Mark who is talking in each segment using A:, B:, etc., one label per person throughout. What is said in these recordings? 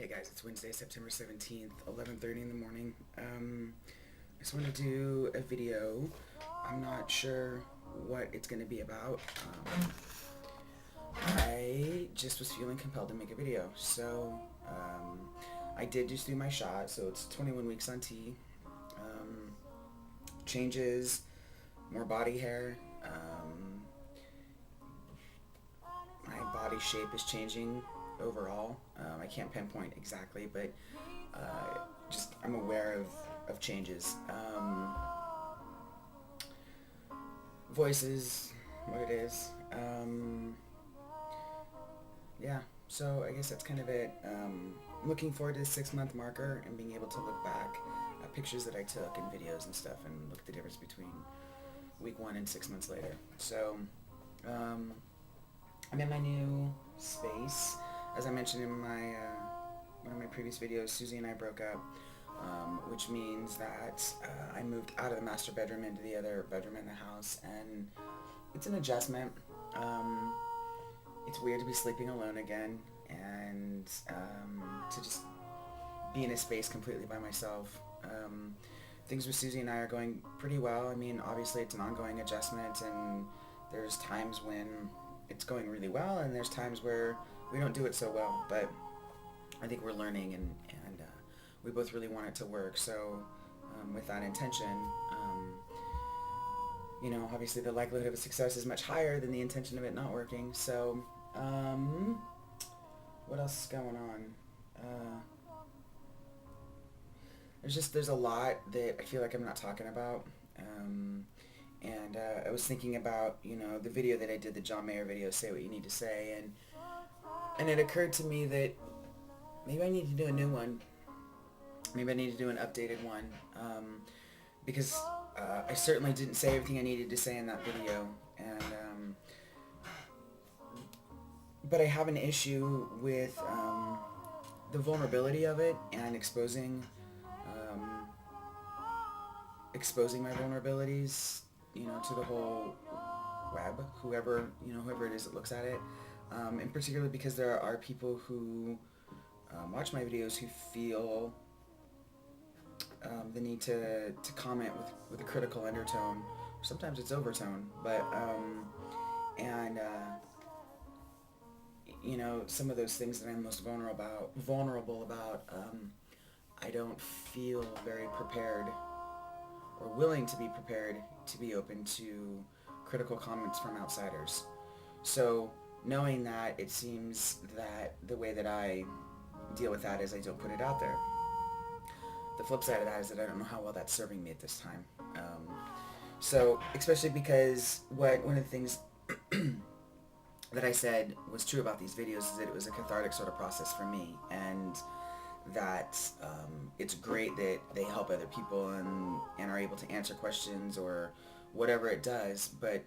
A: guys, it's Wednesday, September 17th, 11:30 in the morning. I just want to do a video. I'm not sure what it's going to be about. I just was feeling compelled to make a video. So I did just do my shot, so it's 21 weeks on T. Changes, more body hair. My body shape is changing overall. I can't pinpoint exactly, but just I'm aware of changes. Voice is what it is. Yeah, so I guess that's kind of it. I'm looking forward to the 6-month marker and being able to look back at pictures that I took and videos and stuff and look at the difference between week 1 and 6 months later. So I'm in my new space. As I mentioned in my one of my previous videos, Susie and I broke up, which means that I moved out of the master bedroom into the other bedroom in the house, and it's an adjustment. It's weird to be sleeping alone again, and to just be in a space completely by myself. Things with Susie and I are going pretty well. I mean, obviously it's an ongoing adjustment, and there's times when it's going really well, and there's times where we don't do it so well, but I think we're learning, and we both really want it to work. So with that intention, obviously the likelihood of success is much higher than the intention of it not working. So what else is going on? There's a lot that I feel like I'm not talking about. And I was thinking about, the video that I did, the John Mayer video, Say What You Need to Say, and it occurred to me that maybe I need to do a new one. Maybe I need to do an updated one, because I certainly didn't say everything I needed to say in that video, and but I have an issue with the vulnerability of it and exposing my vulnerabilities, to the whole web, whoever it is that looks at it, and particularly because there are people who watch my videos who feel the need to comment with a critical undertone. Sometimes it's overtone, but some of those things that I'm most vulnerable about, I don't feel very prepared or willing to be prepared to be open to critical comments from outsiders. So knowing that, it seems that the way that I deal with that is I don't put it out there. The flip side of that is that I don't know how well that's serving me at this time. So especially because one of the things that I said was true about these videos is that it was a cathartic sort of process for me, and that it's great that they help other people and are able to answer questions or whatever it does, but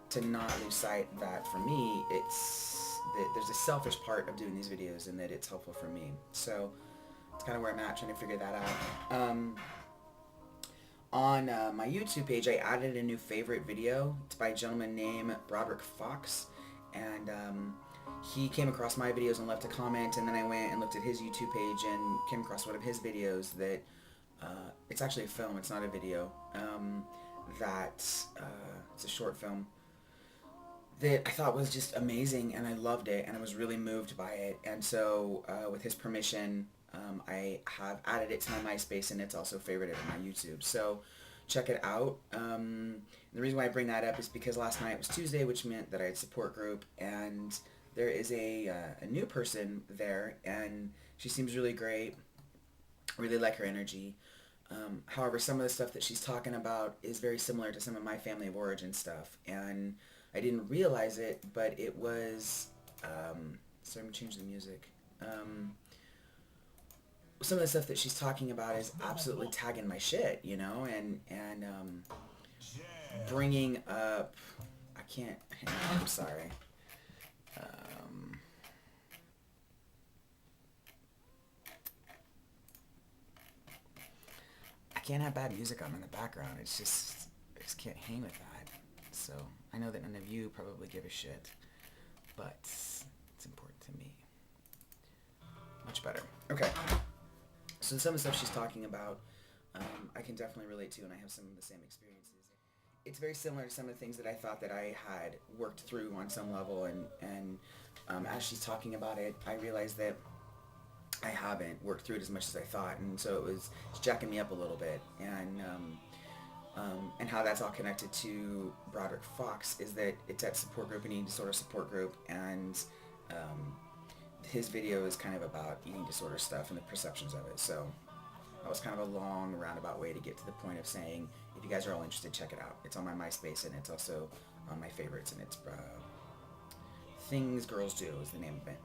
A: to not lose sight that for me, it's that there's a selfish part of doing these videos and that it's helpful for me. So it's kind of where I'm at, trying to figure that out. On my YouTube page, I added a new favorite video. It's by a gentleman named Broderick Fox, and he came across my videos and left a comment, and then I went and looked at his YouTube page and came across one of his videos that, it's actually a film, it's not a video, it's a short film that I thought was just amazing, and I loved it, and I was really moved by it, and so with his permission, I have added it to my MySpace, and it's also favorited on my YouTube, so check it out. The reason why I bring that up is because last night was Tuesday, which meant that I had support group, and there is a new person there, and she seems really great. I really like her energy. However, some of the stuff that she's talking about is very similar to some of my family of origin stuff, and I didn't realize it, but it was, sorry, I'm going to change the music. Some of the stuff that she's talking about is absolutely tagging my shit, and bringing up, I'm sorry. I can't have bad music on in the background. I just can't hang with that. So I know that none of you probably give a shit, but it's important to me. Much better. Okay. So some of the stuff she's talking about, I can definitely relate to, and I have some of the same experiences. It's very similar to some of the things that I thought that I had worked through on some level, and as she's talking about it, I realized that I haven't worked through it as much as I thought, and so it's jacking me up a little bit, and how that's all connected to Broderick Fox is that it's at support group, an eating disorder support group, and his video is kind of about eating disorder stuff and the perceptions of it. So that was kind of a long roundabout way to get to the point of saying, if you guys are all interested, check it out. It's on my MySpace, and it's also on my favorites, and it's Things Girls Do is the name of it.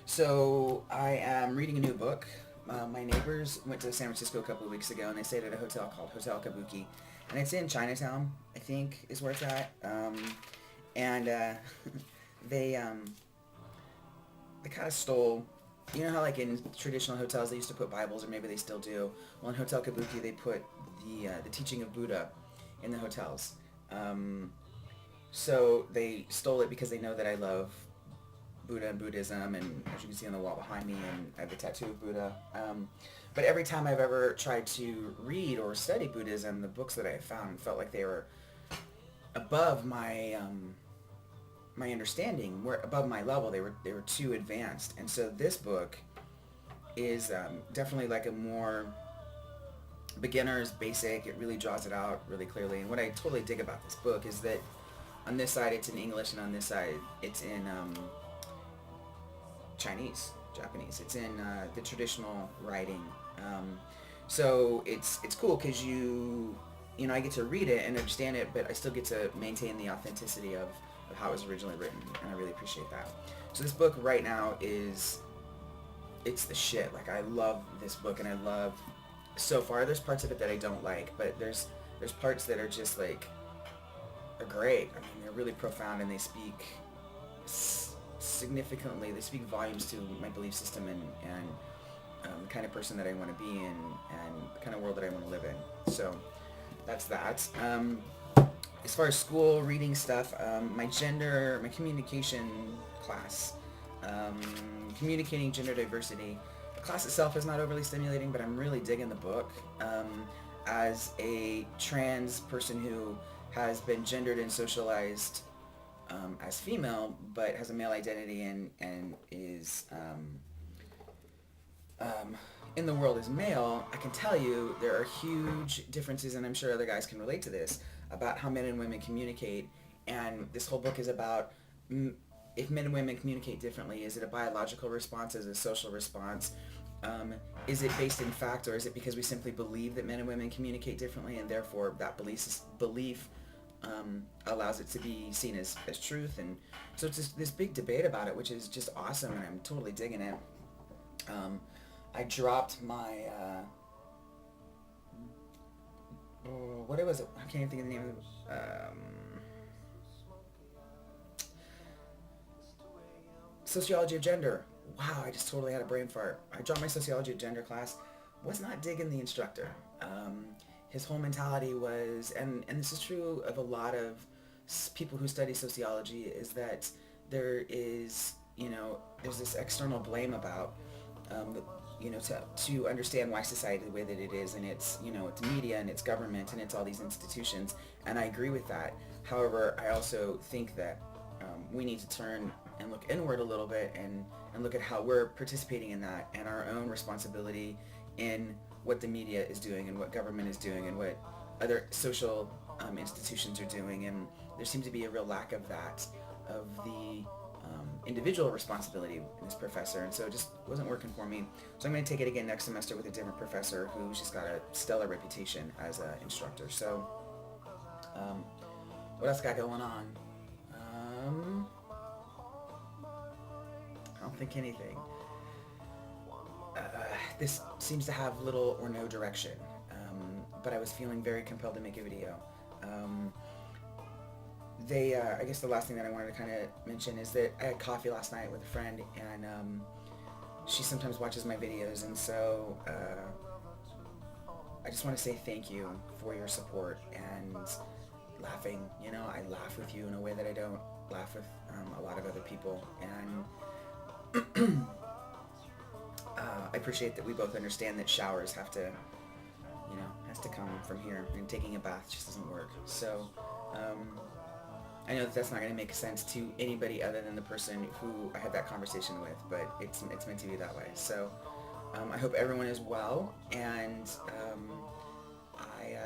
A: So I am reading a new book. My neighbors went to San Francisco a couple of weeks ago, and they stayed at a hotel called Hotel Kabuki, and it's in Chinatown, I think, is where it's at. They kind of stole, you know how like in traditional hotels they used to put Bibles, or maybe they still do. Well, in Hotel Kabuki they put the teaching of Buddha in the hotels. So they stole it because they know that I love Buddha and Buddhism, and as you can see on the wall behind me, and I have a tattoo of Buddha. But every time I've ever tried to read or study Buddhism, the books that I have found felt like they were above my my understanding, were above my level. They were too advanced, and so this book is definitely like a more beginner's basic. It really draws it out really clearly, and what I totally dig about this book is that on this side it's in English, and on this side it's in Japanese. It's in the traditional writing. So it's cool because you know, I get to read it and understand it, but I still get to maintain the authenticity of how it was originally written, and I really appreciate that. So this book right now it's the shit. Like, I love this book, and I love, so far there's parts of it that I don't like, but there's parts that are just like, are great. I mean, they're really profound, and they speak significantly, they speak volumes to my belief system and the kind of person that I want to be in, and the kind of world that I want to live in. So that's that. As far as school reading stuff, my communication class, communicating gender diversity, the class itself is not overly stimulating, but I'm really digging the book. As a trans person who has been gendered and socialized as female, but has a male identity and is in the world as male, I can tell you there are huge differences, and I'm sure other guys can relate to this, about how men and women communicate. And this whole book is about if men and women communicate differently. Is it a biological response? Is it a social response? Is it based in fact, or is it because we simply believe that men and women communicate differently, and therefore that belief allows it to be seen as truth? And so it's this big debate about it, which is just awesome, and I'm totally digging it. I dropped my what was it? I can't even think of the name of it. Sociology of Gender. Wow, I just totally had a brain fart. I dropped my Sociology of Gender class. Was not digging the instructor. His whole mentality was, and this is true of a lot of people who study sociology, is that there is, there's this external blame about, to understand why society the way that it is, and it's, it's media and it's government and it's all these institutions, and I agree with that. However, I also think that we need to turn and look inward a little bit and look at how we're participating in that, and our own responsibility in what the media is doing and what government is doing and what other social institutions are doing. And there seems to be a real lack of that, of the individual responsibility in this professor, and so it just wasn't working for me. So I'm going to take it again next semester with a different professor who's just got a stellar reputation as an instructor. So what else got going on? I don't think anything. This seems to have little or no direction, but I was feeling very compelled to make a video. I guess the last thing that I wanted to kind of mention is that I had coffee last night with a friend, and she sometimes watches my videos, and so I just want to say thank you for your support and laughing. I laugh with you in a way that I don't laugh with a lot of other people, and appreciate that we both understand that showers have to, you know, has to come from here, and taking a bath just doesn't work. So, I know that that's not going to make sense to anybody other than the person who I had that conversation with, but it's meant to be that way. So, I hope everyone is well, and I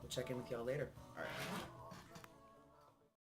A: will check in with y'all later. All right.